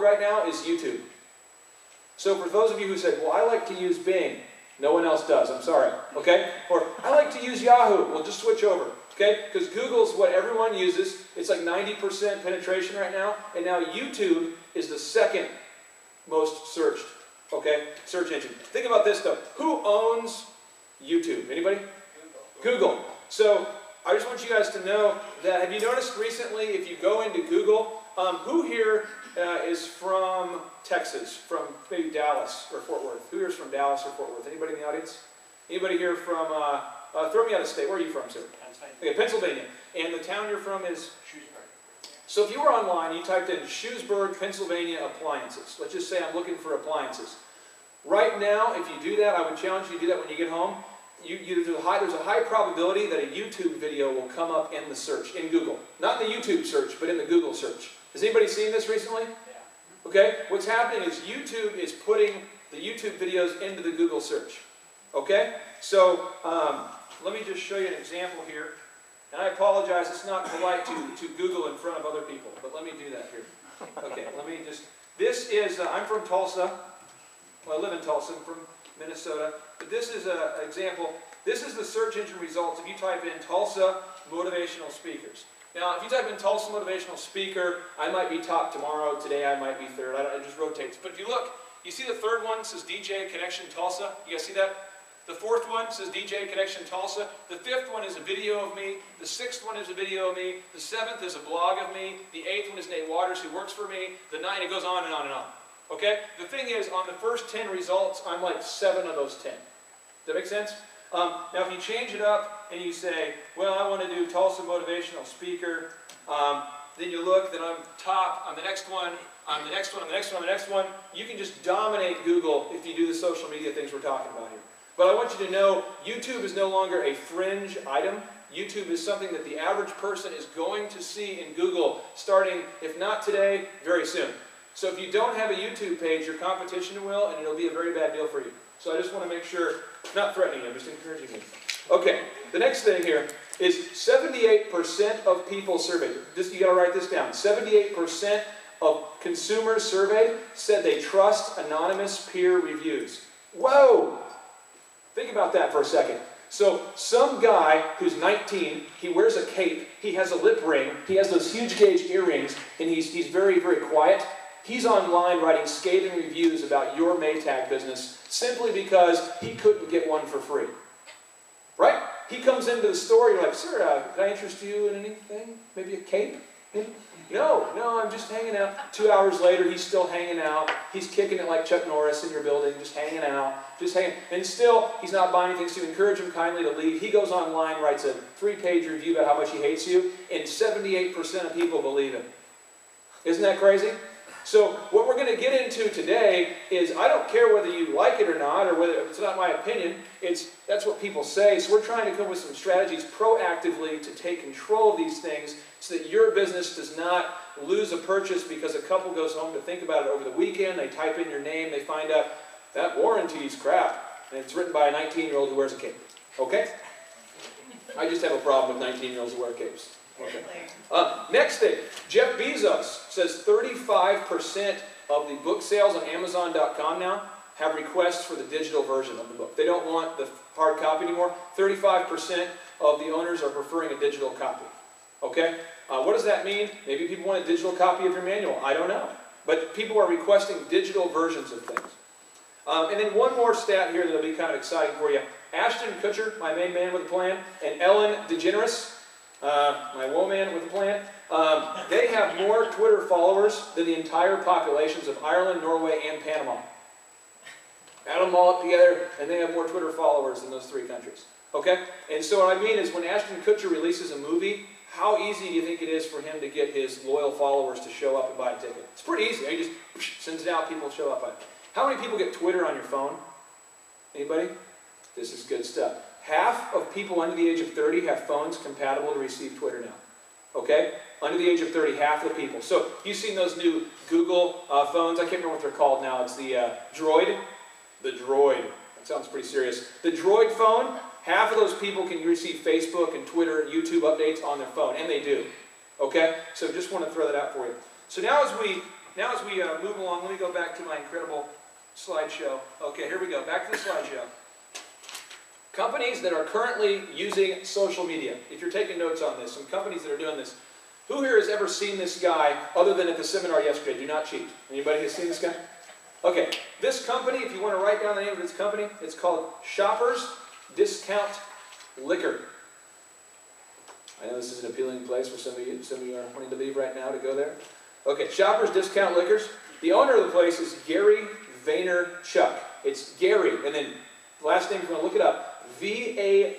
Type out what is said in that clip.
right now is YouTube. So for those of you who said, well, I like to use Bing, no one else does, I'm sorry, okay? Or I like to use Yahoo, well, just switch over, okay? Because Google's what everyone uses. It's like 90% penetration right now, and now YouTube is the second most searched, okay, search engine. Think about this though. Who owns YouTube? Anybody? Google. So I just want you guys to know that, have you noticed recently, if you go into Google, who here is from Texas, from maybe Dallas or Fort Worth? Who here is from Dallas or Fort Worth? Anybody in the audience? Anybody here from, throw me out of state. Where are you from, sir? Pennsylvania. Okay, Pennsylvania. And the town you're from is? Shrewsbury. So if you were online, you typed in Shrewsbury, Pennsylvania appliances. Let's just say I'm looking for appliances. Right now, if you do that, I would challenge you to do that when you get home. There's a high probability that a YouTube video will come up in the search, in Google. Not in the YouTube search, but in the Google search. Has anybody seen this recently? Yeah. Okay? What's happening is YouTube is putting the YouTube videos into the Google search. Okay? So, let me just show you an example here. And I apologize, it's not polite to Google in front of other people, but let me do that here. Okay, let me just, this is, I'm from Tulsa. Well, I live in Tulsa, I'm from Minnesota. But this is an example. This is the search engine results if you type in Tulsa motivational speakers. Now, if you type in Tulsa motivational speaker, I might be top tomorrow. Today I might be third. It just rotates. But if you look, you see the third one says DJ Connection Tulsa. You guys see that? The fourth one says DJ Connection Tulsa. The fifth one is a video of me. The sixth one is a video of me. The seventh is a blog of me. The eighth one is Nate Waters, who works for me. The ninth, it goes on and on and on. Okay? The thing is, on the first 10 results, I'm like 7 of those 10. Does that make sense? Now, if you change it up and you say, well, I want to do Tulsa motivational speaker, then you look, then I'm top, I'm the next one, I'm the next one, I'm the next one, I'm the next one. You can just dominate Google if you do the social media things we're talking about here. But I want you to know, YouTube is no longer a fringe item. YouTube is something that the average person is going to see in Google starting, if not today, very soon. So if you don't have a YouTube page, your competition will, and it'll be a very bad deal for you. So I just want to make sure, not threatening you, I'm just encouraging you. Okay, the next thing here is 78% of people surveyed. You got to write this down. 78% of consumers surveyed said they trust anonymous peer reviews. Whoa! Think about that for a second. So some guy who's 19, he wears a cape, he has a lip ring, he has those huge gauge earrings, and he's very, very quiet. He's online writing scathing reviews about your Maytag business simply because he couldn't get one for free. Right? He comes into the store, you're like, sir, can I interest you in anything? Maybe a cape? No, I'm just hanging out. 2 hours later, he's still hanging out. He's kicking it like Chuck Norris in your building, just hanging out, just hanging. And still, he's not buying anything, so you encourage him kindly to leave. He goes online, writes a 3-page review about how much he hates you, and 78% of people believe him. Isn't that crazy? So what we're going to get into today is, I don't care whether you like it or not, or whether it's not my opinion, that's what people say. So we're trying to come up with some strategies proactively to take control of these things so that your business does not lose a purchase because a couple goes home to think about it over the weekend, they type in your name, they find out that warranty is crap, and it's written by a 19-year-old who wears a cape. Okay? I just have a problem with 19-year-olds who wear capes. Okay. Next thing, Jeff Bezos says 35% of the book sales on Amazon.com now have requests for the digital version of the book. They don't want the hard copy anymore. 35% of the owners are preferring a digital copy. Okay? What does that mean? Maybe people want a digital copy of your manual. I don't know. But people are requesting digital versions of things. And then one more stat here that will be kind of exciting for you. Ashton Kutcher, my main man with a plan, and Ellen DeGeneres, my woman with a plan, they have more Twitter followers than the entire populations of Ireland, Norway, and Panama. Add them all up together, and they have more Twitter followers than those 3 countries. Okay? And so what I mean is when Ashton Kutcher releases a movie, how easy do you think it is for him to get his loyal followers to show up and buy a ticket? It's pretty easy. He just sends it out, people show up. How many people get Twitter on your phone? Anybody? This is good stuff. Half of people under the age of 30 have phones compatible to receive Twitter now. Okay? Under the age of 30, half the people. So you've seen those new Google phones. I can't remember what they're called now. It's the Droid. The Droid. That sounds pretty serious. The Droid phone, half of those people can receive Facebook and Twitter and YouTube updates on their phone. And they do. Okay? So just want to throw that out for you. So now as we now as we move along, let me go back to my incredible slideshow. Okay, here we go. Back to the slideshow. Companies that are currently using social media. If you're taking notes on this, some companies that are doing this. Who here has ever seen this guy other than at the seminar yesterday? Do not cheat. Anybody has seen this guy? Okay, this company, if you want to write down the name of this company, it's called Shoppers Discount Liquor. I know this is an appealing place for some of you. Some of you are wanting to leave right now to go there. Okay, Shoppers Discount Liquors. The owner of the place is Gary Vaynerchuk. It's Gary, and then the last name, if you want to look it up, Vayner